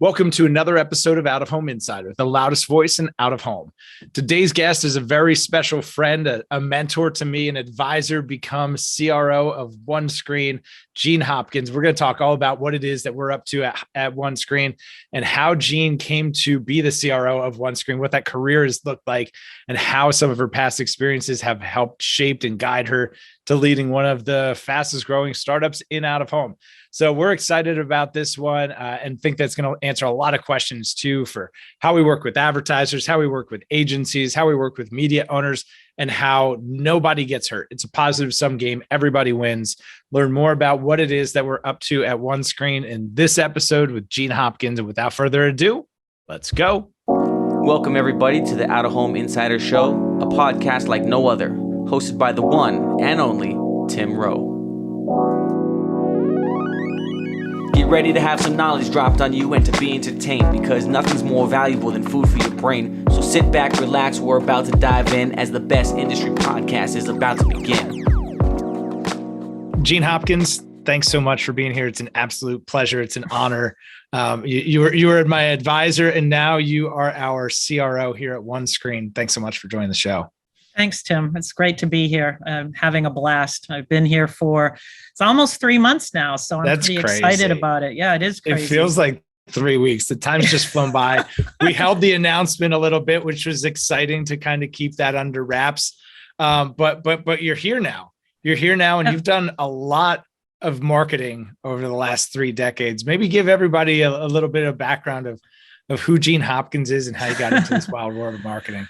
Welcome to another episode of Out of Home Insider, the loudest voice in out of home. Today's guest is a very special friend, a mentor to me, an advisor, become CRO of OneScreen, Jeanne Hopkins. We're going to talk all about what it is that we're up to at OneScreen and how Jeanne came to be the CRO of OneScreen, what that career has looked like, and how some of her past experiences have helped shape and guide her to leading one of the fastest growing startups in out of home. So we're excited about this one and think that's going to answer a lot of questions too for how we work with advertisers, how we work with agencies, how we work with media owners, and how nobody gets hurt. It's a positive sum game. Everybody wins. Learn more about what it is that we're up to at OneScreen in this episode with Jeanne Hopkins. And without further ado, let's go. Welcome everybody to the Out of Home Insider Show, a podcast like no other, hosted by the one and only Tim Rowe. Get ready to have some knowledge dropped on you and to be entertained, because nothing's more valuable than food for your brain. So sit back, relax, we're about to dive in as the best industry podcast is about to begin. Jeanne Hopkins, thanks so much for being here. It's an absolute pleasure. It's an honor. You were my advisor, and now you are our CRO here at OneScreen. Thanks so much for joining the show. Thanks, Tim. It's great to be here. I'm having a blast. I've been here it's almost 3 months now, so I'm pretty excited about it. Yeah, it is crazy. It feels like 3 weeks. The time's just flown by. We held the announcement a little bit, which was exciting to kind of keep that under wraps. But you're here now. You're here now, and you've done a lot of marketing over the last 3 decades. Maybe give everybody a little bit of background of who Jeanne Hopkins is and how you got into this wild world of marketing.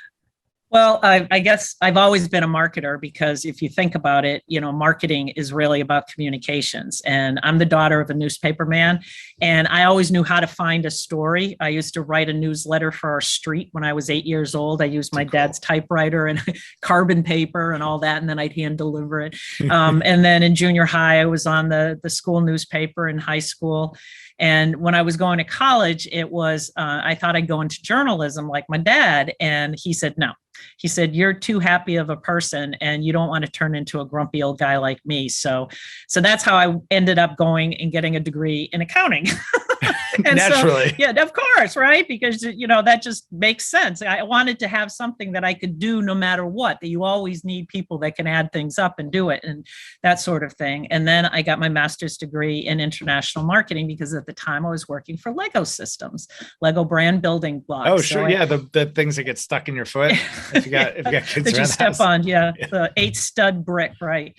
Well, I guess I've always been a marketer, because if you think about it, marketing is really about communications. And I'm the daughter of a newspaper man, and I always knew how to find a story. I used to write a newsletter for our street when I was 8 years old. I used my dad's typewriter and carbon paper and all that, and then I'd hand deliver it. And then in junior high, I was on the school newspaper in high school. And when I was going to college, it was, I thought I'd go into journalism like my dad. And he said, no. He said, you're too happy of a person and you don't want to turn into a grumpy old guy like me. So that's how I ended up going and getting a degree in accounting. And naturally. So, yeah, of course, right? Because, that just makes sense. I wanted to have something that I could do no matter what, that you always need people that can add things up and do it and that sort of thing. And then I got my master's degree in international marketing, because at the time I was working for Lego systems, Lego brand building blocks. Oh, sure. So the things that get stuck in your foot if you got kids that you step on. Yeah. The 8-stud brick, right.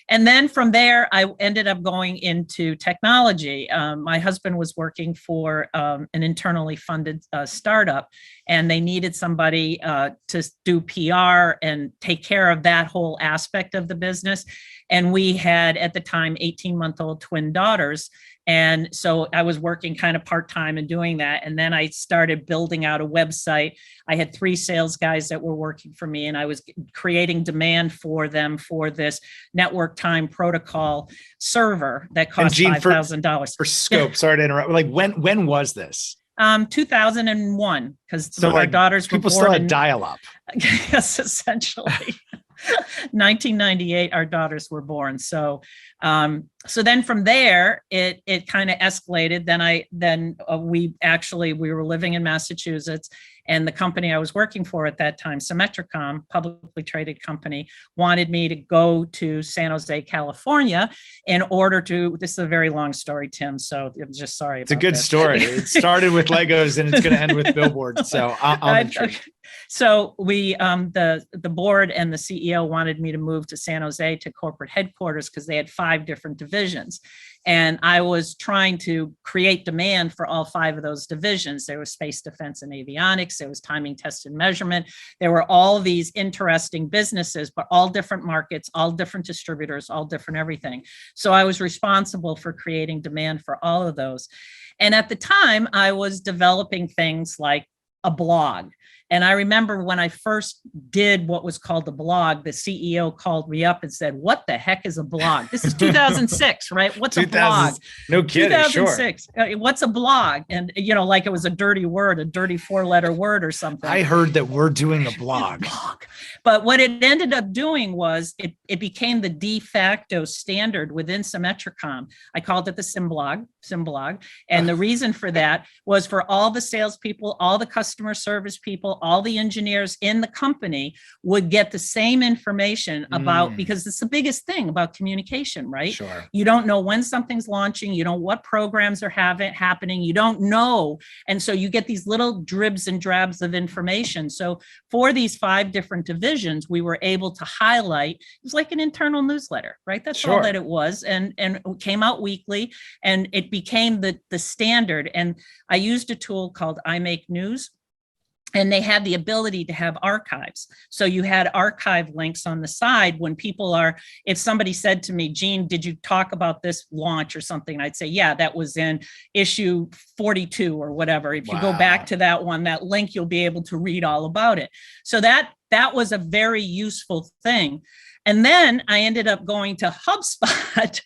And then from there, I ended up going into technology. My husband was working for an internally funded startup, and they needed somebody to do PR and take care of that whole aspect of the business. And we had, at the time, 18-month-old twin daughters. And so I was working kind of part-time and doing that. And then I started building out a website. I had 3 sales guys that were working for me, and I was creating demand for them for this network time protocol server that cost $5,000. For scope, sorry to interrupt. Like when was this? 2001, because our daughters were people born still had dial-up. Yes, essentially. 1998, our daughters were born. So then from there, it kind of escalated. We were living in Massachusetts, and the company I was working for at that time, Symmetricom, publicly traded company, wanted me to go to San Jose, California, in order to. This is a very long story, Tim. So I'm just sorry. It's a good story. It started with Legos and it's going to end with billboards. So I'm intrigued. So the board and the CEO wanted me to move to San Jose to corporate headquarters, because they had 5 different divisions. And I was trying to create demand for all 5 of those divisions. There was space, defense, and avionics. There was timing, test, and measurement. There were all these interesting businesses, but all different markets, all different distributors, all different everything. So I was responsible for creating demand for all of those. And at the time, I was developing things like a blog. And I remember when I first did what was called the blog, the CEO called me up and said, "What the heck is a blog?" This is 2006, right? What's a blog? No kidding. 2006. Sure. What's a blog? And, like it was a dirty word, a dirty 4-letter word or something. I heard that we're doing a blog. But what it ended up doing was it became the de facto standard within Symmetricom. I called it the Symblog. And the reason for that was for all the salespeople, all the customer service people, all the engineers in the company would get the same information about, because it's the biggest thing about communication, right? Sure. You don't know when something's launching. You don't know what programs are happening. You don't know. And so you get these little dribs and drabs of information. So for these 5 different divisions, we were able to highlight, it was like an internal newsletter, right? That's all that it was. And it came out weekly, and it became the standard. And I used a tool called I Make News, and they had the ability to have archives. So you had archive links on the side when if somebody said to me, "Jeanne, did you talk about this launch or something?" I'd say, "Yeah, that was in issue 42 or whatever. If you go back to that one, that link, you'll be able to read all about it." So that was a very useful thing. And then I ended up going to HubSpot.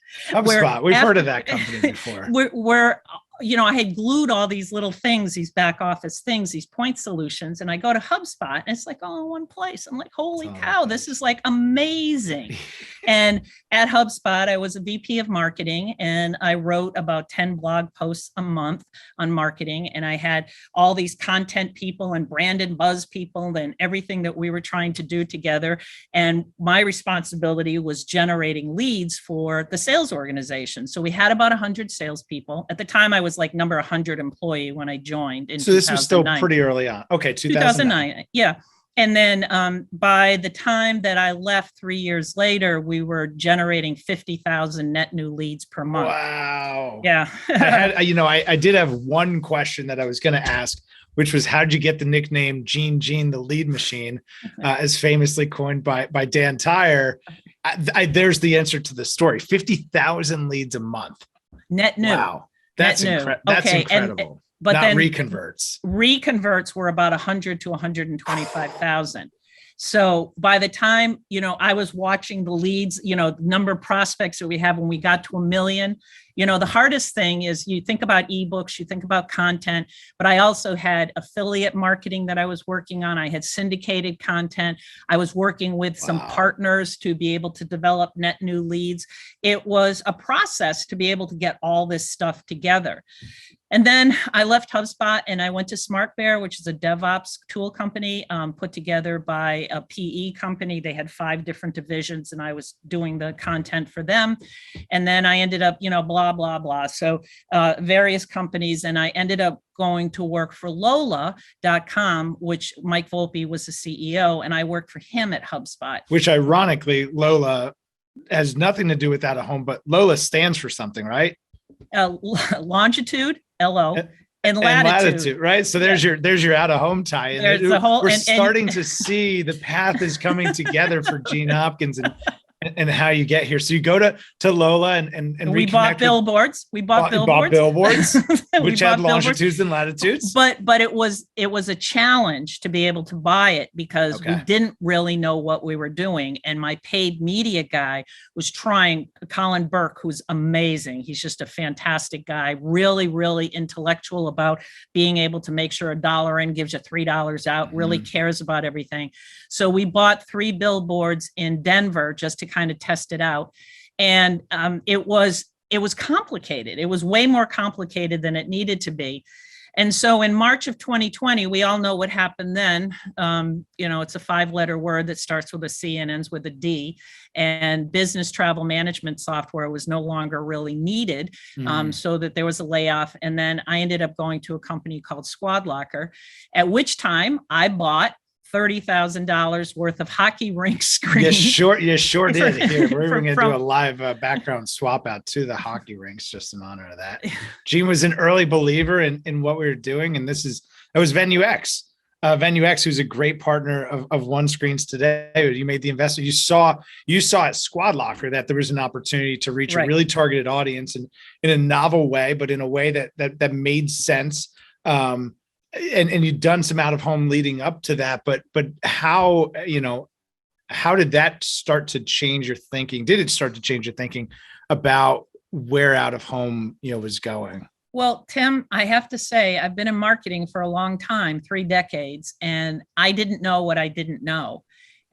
We've heard of that company before. Where I had glued all these little things, these back office things, these point solutions, and I go to HubSpot and it's like all in one place. I'm like, holy cow, this is like amazing. And at HubSpot, I was a VP of marketing, and I wrote about 10 blog posts a month on marketing. And I had all these content people and brand and buzz people and everything that we were trying to do together. And my responsibility was generating leads for the sales organization. So we had about 100 salespeople. At the time, I was like number 100 employee when I joined in 2009. So this was still pretty early on. Okay, 2009. Yeah. And then by the time that I left 3 years later, we were generating 50,000 net new leads per month. Wow. Yeah. I did have one question that I was going to ask, which was, how did you get the nickname Jeanne, the lead machine, as famously coined by Dan Tyre? There's the answer to the story. 50,000 leads a month. Net new. Wow. That's incredible. But not then reconverts were about 100 to 125,000. So by the time, I was watching the leads, number of prospects that we have when we got to 1 million, the hardest thing is you think about ebooks, you think about content, but I also had affiliate marketing that I was working on. I had syndicated content. I was working with some partners to be able to develop net new leads. It was a process to be able to get all this stuff together. And then I left HubSpot and I went to SmartBear, which is a DevOps tool company put together by a PE company. They had 5 different divisions and I was doing the content for them. And then I ended up, blah, blah, blah. So various companies, and I ended up going to work for Lola.com, which Mike Volpe was the CEO, and I worked for him at HubSpot. Which ironically, Lola has nothing to do with out of home, but Lola stands for something, right? Longitude, LO, and latitude, right? So there's your out of home tie. And we're starting to see the path is coming together for Jeanne Hopkins and how you get here. So you go to Lola and we bought billboards. We bought billboards, which had longitudes and latitudes. But it was a challenge to be able to buy it because we didn't really know what we were doing. And my paid media guy was trying, Colin Burke, who's amazing. He's just a fantastic guy, really, really intellectual about being able to make sure $1 in gives you $3 out, really cares about everything. So we bought 3 billboards in Denver just to kind of test it out. And it was complicated. It was way more complicated than it needed to be. And so in March of 2020, we all know what happened then. It's a 5-letter word that starts with a C and ends with a D. And business travel management software was no longer really needed, so that there was a layoff. And then I ended up going to a company called Squad Locker, at which time I bought $30,000 worth of hockey rink screens. You sure did. Here, we're going to do a live background swap out to the hockey rinks, just in honor of that. Jeanne was an early believer in what we were doing, and it was Venue X. Venue X, who's a great partner of OneScreens today. You made the investment. You saw at Squad Locker that there was an opportunity to reach a really targeted audience in a novel way, but in a way that made sense. and you've done some out of home leading up to that, but how, how did that start to change your thinking? Did it start to change your thinking about where out of home, was going? Well, Tim, I have to say, I've been in marketing for a long time, 3 decades, and I didn't know what I didn't know.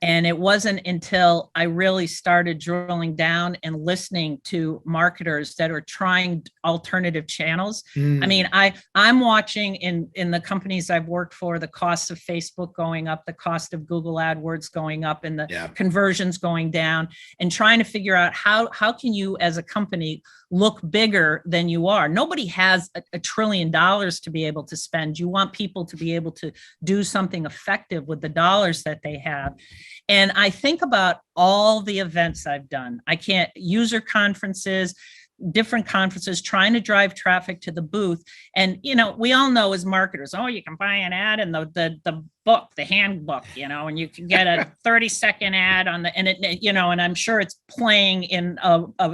And it wasn't until I really started drilling down and listening to marketers that are trying alternative channels. I mean, I'm watching in the companies I've worked for, the cost of Facebook going up, the cost of Google AdWords going up, and the conversions going down, and trying to figure out how can you as a company look bigger than you are. Nobody has $1 trillion to be able to spend. You want people to be able to do something effective with the dollars that they have. And I think about all the events I've done. I can't user conferences, different conferences, trying to drive traffic to the booth. And, we all know as marketers, you can buy an ad in the book, the handbook, and you can get a 30-second ad on and I'm sure it's playing in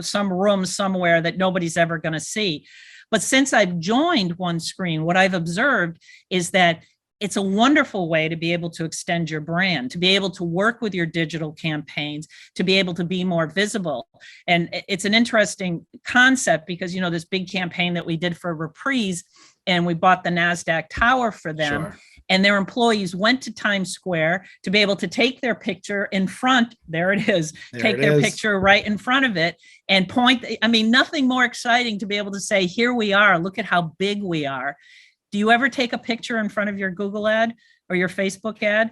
some room somewhere that nobody's ever going to see. But since I've joined OneScreen, what I've observed is that it's a wonderful way to be able to extend your brand, to be able to work with your digital campaigns, to be able to be more visible. And it's an interesting concept because, this big campaign that we did for Reprise, and we bought the NASDAQ tower for them. Sure. And their employees went to Times Square to be able to take their picture in front. There it is. Take their picture right in front of it and point. I mean, nothing more exciting to be able to say, here we are. Look at how big we are. Do you ever take a picture in front of your Google ad or your Facebook ad?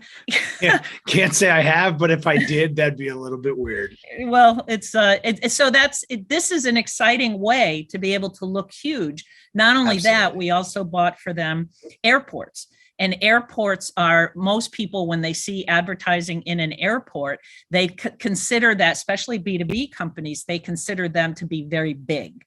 Yeah, can't say I have, but if I did, that'd be a little bit weird. Well, this is an exciting way to be able to look huge. Not only that, we also bought for them airports. And airports are, most people, when they see advertising in an airport, they consider that, especially B2B companies, they consider them to be very big.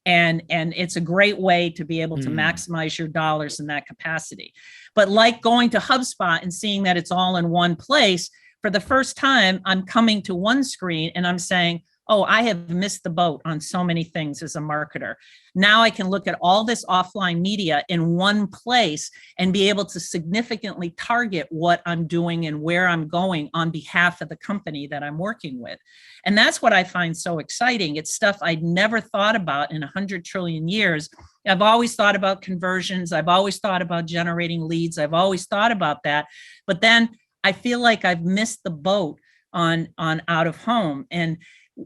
And it's a great way to be able to maximize your dollars in that capacity. But like going to HubSpot and seeing that it's all in one place, for the first time, I'm coming to OneScreen and I'm saying, I have missed the boat on so many things as a marketer. Now I can look at all this offline media in one place and be able to significantly target what I'm doing and where I'm going on behalf of the company that I'm working with. And that's what I find so exciting. It's stuff I'd never thought about in 100 trillion years. I've always thought about conversions. I've always thought about generating leads. I've always thought about that. But then I feel like I've missed the boat on out of home. And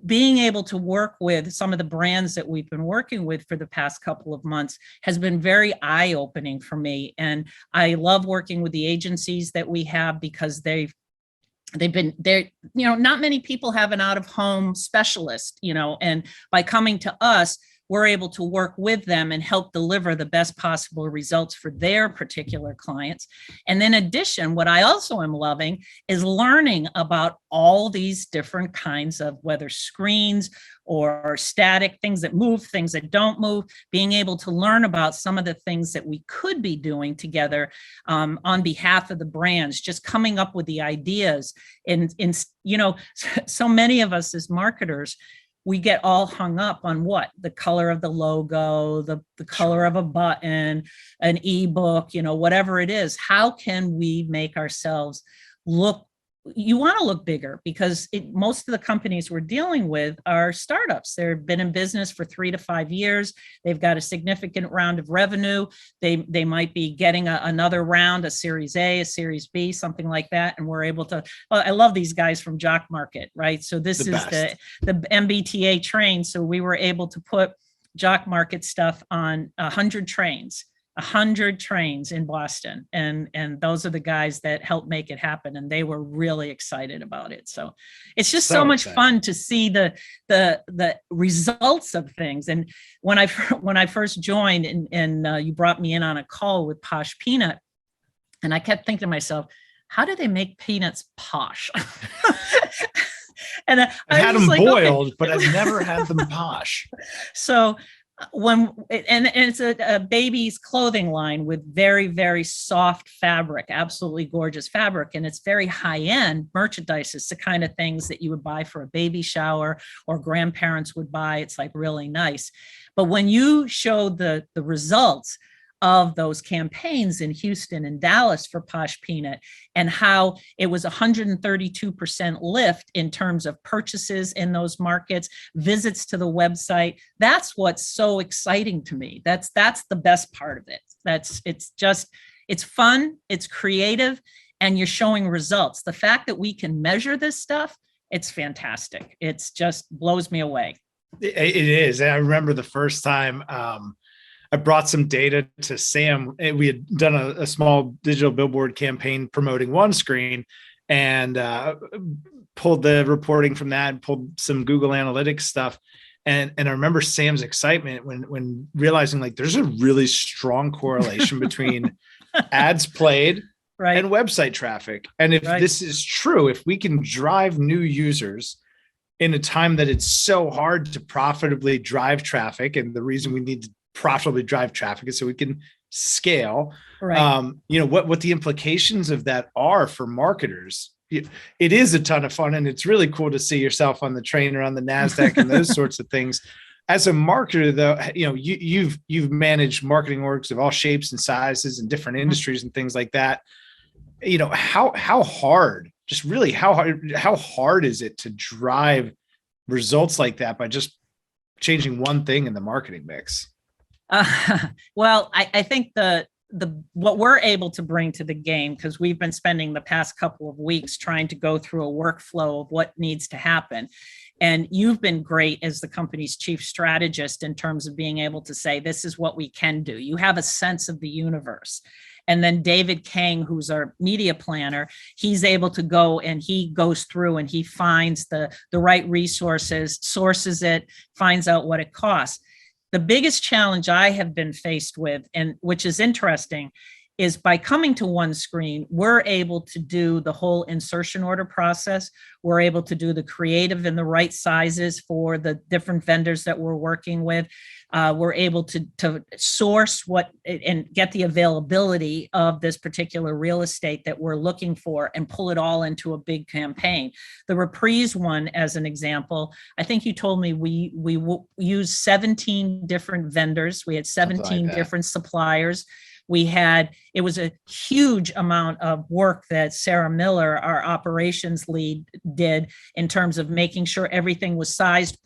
being able to work with some of the brands that we've been working with for the past couple of months has been very eye-opening for me. And I love working with the agencies that we have because they've been there. Not many people have an out-of-home specialist, and by coming to us, we're able to work with them and help deliver the best possible results for their particular clients. And in addition, what I also am loving is learning about all these different kinds of, whether screens or static, things that move, things that don't move, being able to learn about some of the things that we could be doing together on behalf of the brands, just coming up with the ideas. And so many of us as marketers, we get all hung up on the color of the logo, the color of a button, an ebook, whatever it is. How can we make ourselves look? You want to look bigger because most of the companies we're dealing with are startups. They've been in business for 3 to 5 years. They've got a significant round of revenue. They might be getting another round, a Series A, a Series B, something like that. And we're able to, I love these guys from Jock Market, right? So this is the MBTA train. So we were able to put Jock Market stuff on 100 trains. 100 trains in Boston, and those are the guys that helped make it happen, and they were really excited about it. So it's just so much fun to see the results of things. And when I first joined, and you brought me in on a call with Posh Peanut, and I kept thinking to myself, how do they make peanuts posh? And I had them boiled, but I've never had them posh. So it's a baby's clothing line with very, very soft fabric, absolutely gorgeous fabric. And it's very high-end merchandise. It's the kind of things that you would buy for a baby shower or grandparents would buy. It's like really nice. But when you show the results, of those campaigns in Houston and Dallas for Posh Peanut, and how it was 132% lift in terms of purchases in those markets, visits to the website. That's what's so exciting to me. That's the best part of it. It's fun, it's creative, and you're showing results. The fact that we can measure this stuff, it's fantastic. It's just blows me away. It is. I remember the first time I brought some data to Sam. We had done a small digital billboard campaign promoting OneScreen, and pulled the reporting from that and pulled some Google Analytics stuff. And I remember Sam's excitement when realizing like there's a really strong correlation between ads played and website traffic. And if this is true, if we can drive new users in a time that it's so hard to profitably drive traffic, and the reason we need to profitably drive traffic is so we can scale, what the implications of that are for marketers. It is a ton of fun, and it's really cool to see yourself on the train or on the NASDAQ and those sorts of things. As a marketer, though, you've managed marketing orgs of all shapes and sizes and different industries and things like that. How hard is it to drive results like that by just changing one thing in the marketing mix? Well, I think what we're able to bring to the game, because we've been spending the past couple of weeks trying to go through a workflow of what needs to happen. And you've been great as the company's chief strategist in terms of being able to say, this is what we can do. You have a sense of the universe. And then David Kang, who's our media planner, he's able to go and he goes through and he finds the right resources, sources it, finds out what it costs. The biggest challenge I have been faced with, and which is interesting, is by coming to OneScreen, we're able to do the whole insertion order process. We're able to do the creative in the right sizes for the different vendors that we're working with. We're able to source what and get the availability of this particular real estate that we're looking for and pull it all into a big campaign. The Reprise one, as an example, I think you told me we used 17 different vendors. We had 17 different suppliers. It was a huge amount of work that Sarah Miller, our operations lead, did in terms of making sure everything was sized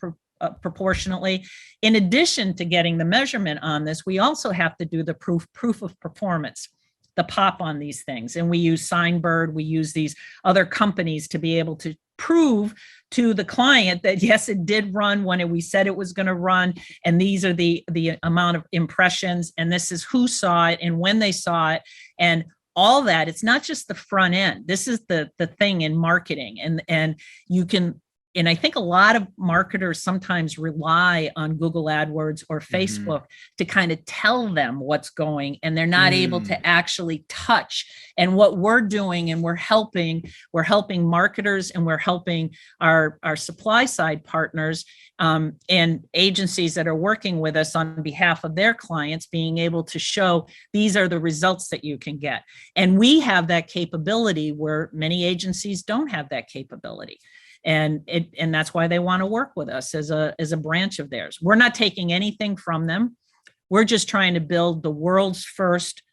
proportionately. In addition to getting the measurement on this, we also have to do the proof of performance, the pop on these things. And we use Signbird, we use these other companies to be able to prove to the client that yes, it did run when we said it was going to run, and these are the amount of impressions, and this is who saw it and when they saw it, and all that. It's not just the front end. This is the thing in marketing, and you can. And I think a lot of marketers sometimes rely on Google AdWords or Facebook to kind of tell them what's going, and they're not able to actually touch. And what we're doing, and we're helping marketers, and we're helping our supply side partners and agencies that are working with us on behalf of their clients, being able to show these are the results that you can get. And we have that capability where many agencies don't have that capability. And that's why they want to work with us as a branch of theirs. We're not taking anything from them. We're just trying to build the world's first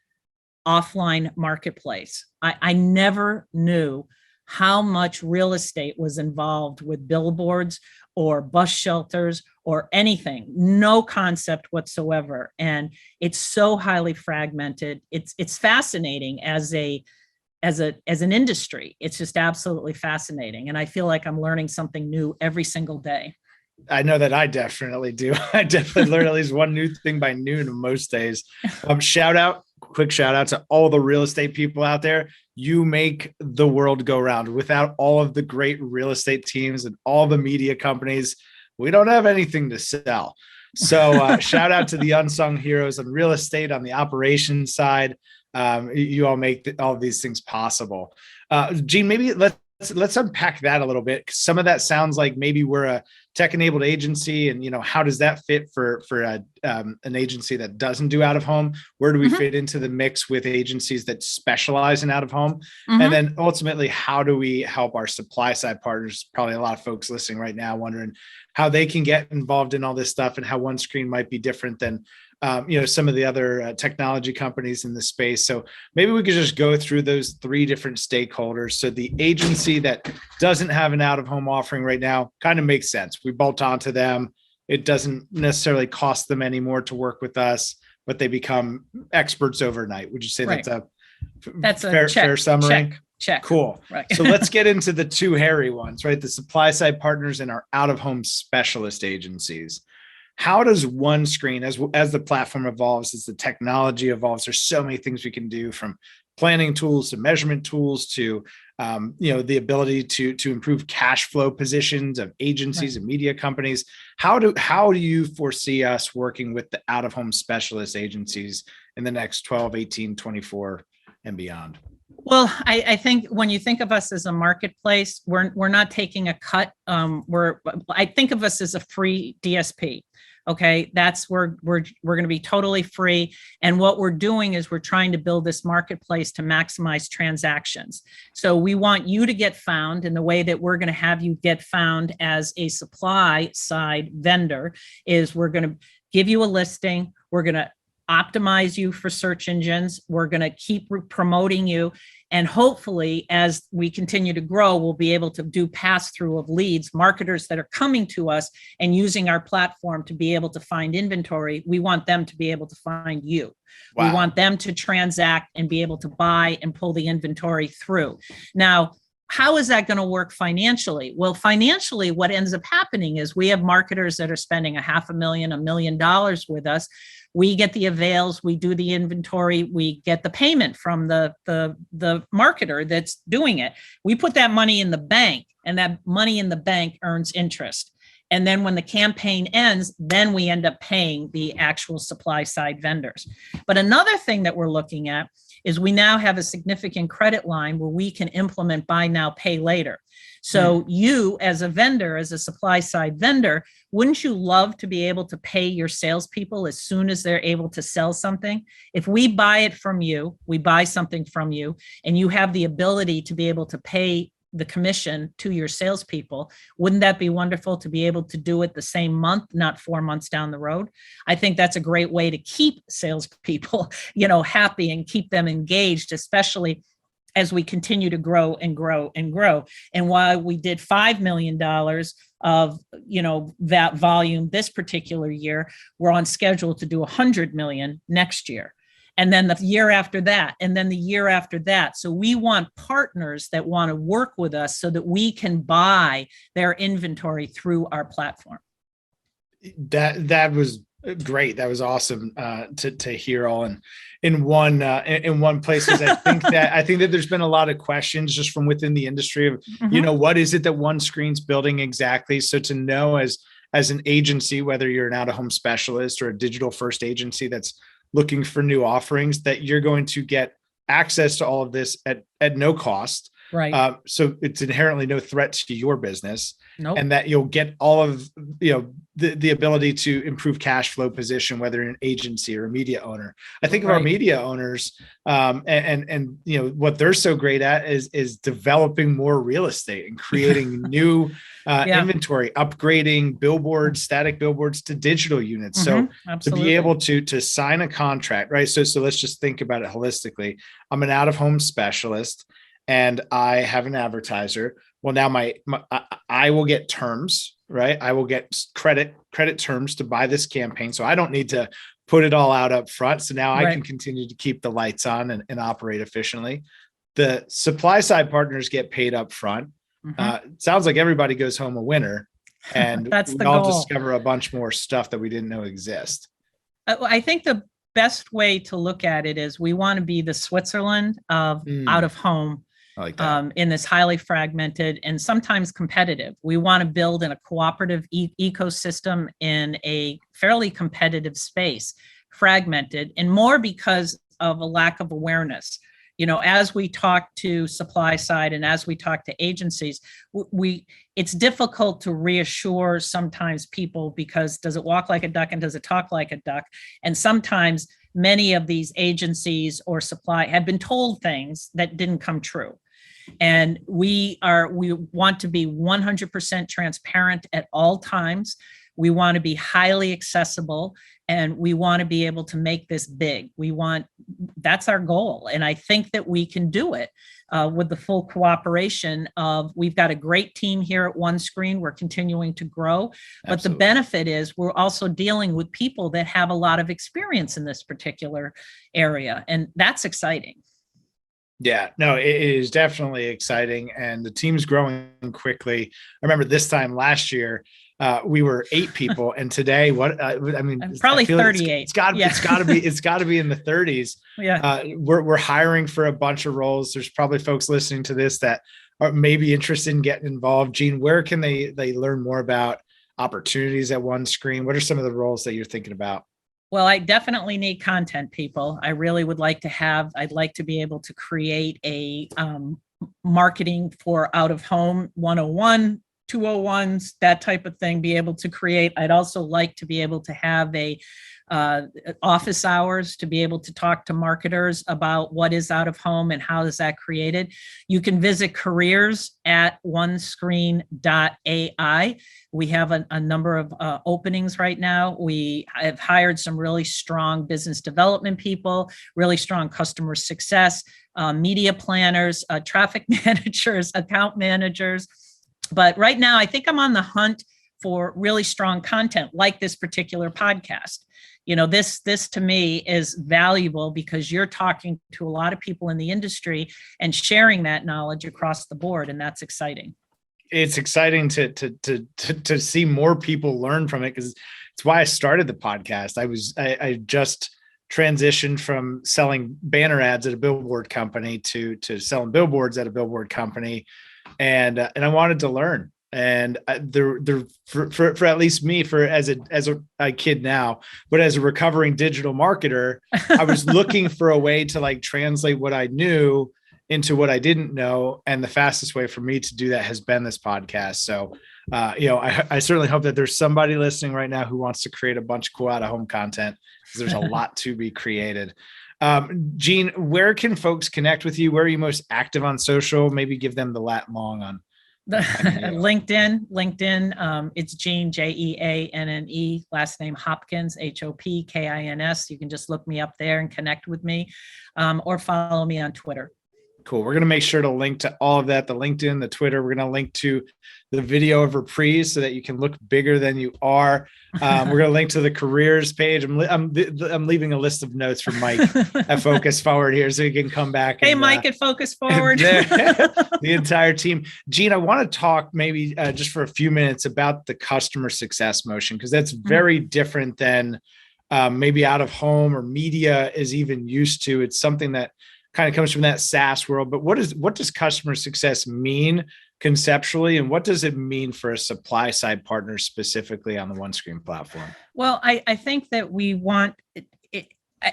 offline marketplace. I never knew how much real estate was involved with billboards or bus shelters or anything. No concept whatsoever. And it's so highly fragmented. It's fascinating as an industry. It's just absolutely fascinating. And I feel like I'm learning something new every single day. I know that I definitely do. I definitely learn at least one new thing by noon most days. Quick shout out to all the real estate people out there. You make the world go round. Without all of the great real estate teams and all the media companies, we don't have anything to sell. So shout out to the unsung heroes on real estate, on the operations side. You all make all of these things possible. Jeanne, maybe let's unpack that a little bit. Some of that sounds like maybe we're tech-enabled agency, and how does that fit for an agency that doesn't do out of home? Where do we fit into the mix with agencies that specialize in out of home? And then ultimately, how do we help our supply side partners? Probably a lot of folks listening right now wondering how they can get involved in all this stuff, and how OneScreen might be different than some of the other technology companies in the space. So maybe we could just go through those three different stakeholders. So the agency that doesn't have an out-of-home offering right now kind of makes sense. We bolt onto them. It doesn't necessarily cost them anymore to work with us, but they become experts overnight. Would you say Right. that's a fair summary? Check. Cool. Right. So let's get into the two hairy ones, right? The supply side partners and our out-of-home specialist agencies. How does OneScreen, as the platform evolves, as the technology evolves, there's so many things we can do, from planning tools to measurement tools to the ability to improve cash flow positions of agencies and media companies. How do you foresee us working with the out-of-home specialist agencies in the next 12, 18, 24 and beyond? Well, I think when you think of us as a marketplace, we're not taking a cut. I think of us as a free DSP. Okay, that's where we're going to be totally free. And what we're doing is we're trying to build this marketplace to maximize transactions. So we want you to get found, and the way that we're going to have you get found as a supply side vendor is we're going to give you a listing. We're going to optimize you for search engines. We're going to keep promoting you. And hopefully, as we continue to grow, we'll be able to do pass-through of leads, marketers that are coming to us and using our platform to be able to find inventory. We want them to be able to find you. Wow. We want them to transact and be able to buy and pull the inventory through. Now, how is that going to work financially? Well, financially, what ends up happening is we have marketers that are spending $500,000, $1 million with us. We get the avails, we do the inventory, we get the payment from the marketer that's doing it. We put that money in the bank, and that money in the bank earns interest. And then when the campaign ends, then we end up paying the actual supply side vendors. But another thing that we're looking at is we now have a significant credit line where we can implement buy now, pay later. So you, as a vendor, as a supply side vendor, wouldn't you love to be able to pay your salespeople as soon as they're able to sell something? If we buy it from you, we buy something from you, and you have the ability to be able to pay the commission to your salespeople, wouldn't that be wonderful to be able to do it the same month, not 4 months down the road? I think that's a great way to keep salespeople, happy and keep them engaged, especially as we continue to grow and grow and grow. And while we did $5 million of, that volume this particular year, we're on schedule to do 100 million next year. And then the year after that, and then the year after that. So we want partners that want to work with us so that we can buy their inventory through our platform. That was great. That was awesome to hear all in one place. Because I think that there's been a lot of questions just from within the industry of what is it that OneScreen's building exactly. So to know as an agency, whether you're an out-of-home specialist or a digital first agency that's looking for new offerings, that you're going to get access to all of this at no cost. Right. So it's inherently no threat to your business. Nope. And that you'll get all of the ability to improve cash flow position, whether you're an agency or a media owner. I think of our media owners and what they're so great at is developing more real estate and creating new inventory, upgrading billboards, static billboards to digital units. So Absolutely. to be able to sign a contract, right? So let's just think about it holistically. I'm an out-of-home specialist and I have an advertiser. Well, now I will get terms, right? I will get credit terms to buy this campaign. So I don't need to put it all out up front. So now I can continue to keep the lights on and operate efficiently. The supply side partners get paid up front. It sounds like everybody goes home a winner, and we all discover a bunch more stuff that we didn't know exist. I think the best way to look at it is we want to be the Switzerland of out of home. I like that. In this highly fragmented and sometimes competitive. We want to build in a cooperative ecosystem in a fairly competitive space, fragmented, and more because of a lack of awareness. as we talk to supply side and as we talk to agencies, it's difficult to reassure sometimes people, because does it walk like a duck and does it talk like a duck? And sometimes many of these agencies or supply have been told things that didn't come true. And we want to be 100% transparent at all times. We want to be highly accessible, and we want to be able to make this big. That's our goal. And I think that we can do it with the full cooperation we've got a great team here at OneScreen. We're continuing to grow, but Absolutely. The benefit is we're also dealing with people that have a lot of experience in this particular area. And that's exciting. Yeah, no, it is definitely exciting. And the team's growing quickly. I remember this time last year, we were 8 people, and today, probably 38. It's got to be in the 30s. Yeah, we're hiring for a bunch of roles. There's probably folks listening to this that are maybe interested in getting involved. Jeanne, where can they learn more about opportunities at OneScreen? What are some of the roles that you're thinking about? Well, I definitely need content people. I really would like to I'd like to be able to create a marketing for out of home 101, 201s, that type of thing, be able to create. I'd also like to be able to have office hours to be able to talk to marketers about what is out of home and how is that created. You can visit careers at onescreen.ai. We have a number of openings right now. We have hired some really strong business development people, really strong customer success, media planners, traffic managers, account managers. But right now, I think I'm on the hunt for really strong content like this particular podcast. This to me is valuable because you're talking to a lot of people in the industry and sharing that knowledge across the board, and that's exciting. It's exciting to see more people learn from it, because it's why I started the podcast. I just transitioned from selling banner ads at a billboard company to selling billboards at a billboard company, and I wanted to learn. And for at least me, as a kid now, but as a recovering digital marketer, I was looking for a way to translate what I knew into what I didn't know. And the fastest way for me to do that has been this podcast. So, I certainly hope that there's somebody listening right now who wants to create a bunch of cool out of home content, because there's a lot to be created. Jeanne, where can folks connect with you? Where are you most active on social? Maybe give them the lat long on LinkedIn. It's Jeanne, Jeanne, last name Hopkins, Hopkins. You can just look me up there and connect with me, or follow me on Twitter. Cool. We're going to make sure to link to all of that, the LinkedIn, the Twitter. We're going to link to the video of Reprise so that you can look bigger than you are. We're going to link to the careers page. I'm leaving a list of notes for Mike at Focus Forward here, so he can come back. Hey, Mike at Focus Forward. The entire team. Jeanne, I want to talk maybe just for a few minutes about the customer success motion, because that's very different than maybe out of home or media is even used to. It's something that kind of comes from that SaaS world. But what does customer success mean conceptually, and what does it mean for a supply side partner specifically on the OneScreen platform? Well, I think that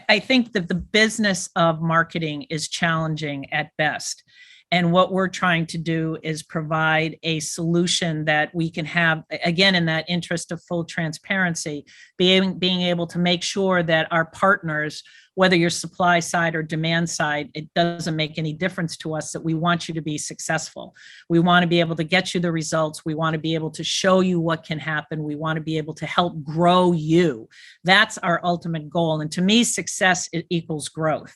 I think that the business of marketing is challenging at best. And what we're trying to do is provide a solution that we can have, again, in that interest of full transparency, being able to make sure that our partners, whether you're supply side or demand side, it doesn't make any difference to us, that we want you to be successful. We want to be able to get you the results. We want to be able to show you what can happen. We want to be able to help grow you. That's our ultimate goal. And to me, success equals growth.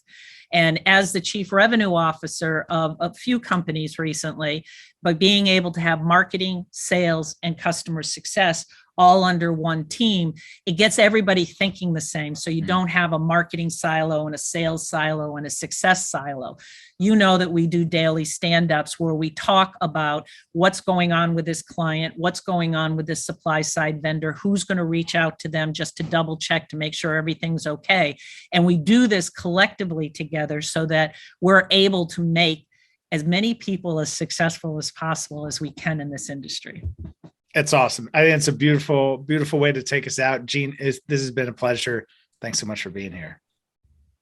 And as the chief revenue officer of a few companies recently, by being able to have marketing, sales, and customer success all under one team, it gets everybody thinking the same. So you don't have a marketing silo and a sales silo and a success silo. You know that we do daily stand-ups where we talk about what's going on with this client, what's going on with this supply side vendor, who's going to reach out to them just to double check to make sure everything's okay. And we do this collectively together so that we're able to make as many people as successful as possible as we can in this industry. It's awesome. I think it's a beautiful, beautiful way to take us out. Jeanne, this has been a pleasure. Thanks so much for being here.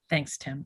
Thanks, Tim.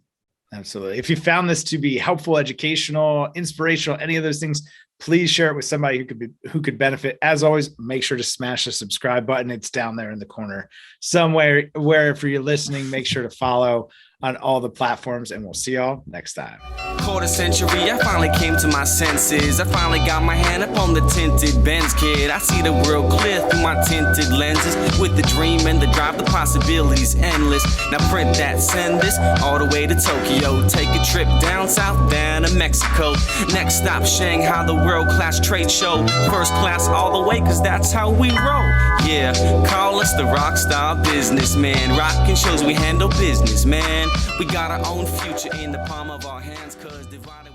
Absolutely. If you found this to be helpful, educational, inspirational, any of those things, please share it with somebody who could benefit. As always, make sure to smash the subscribe button. It's down there in the corner somewhere. Wherever you're listening, make sure to follow on all the platforms, and we'll see y'all next time. Quarter century, I finally came to my senses. I finally got my hand up on the tinted Benz, kid. I see the world clear through my tinted lenses. With the dream and the drive, the possibilities endless. Now print that, send this all the way to Tokyo. Take a trip down south, down to Mexico. Next stop, Shanghai, the world-class trade show. First class all the way, cause that's how we roll. Yeah, call us the rock star businessman. Rockin' shows, we handle business, man. We got our own future in the palm of our hands, cause divided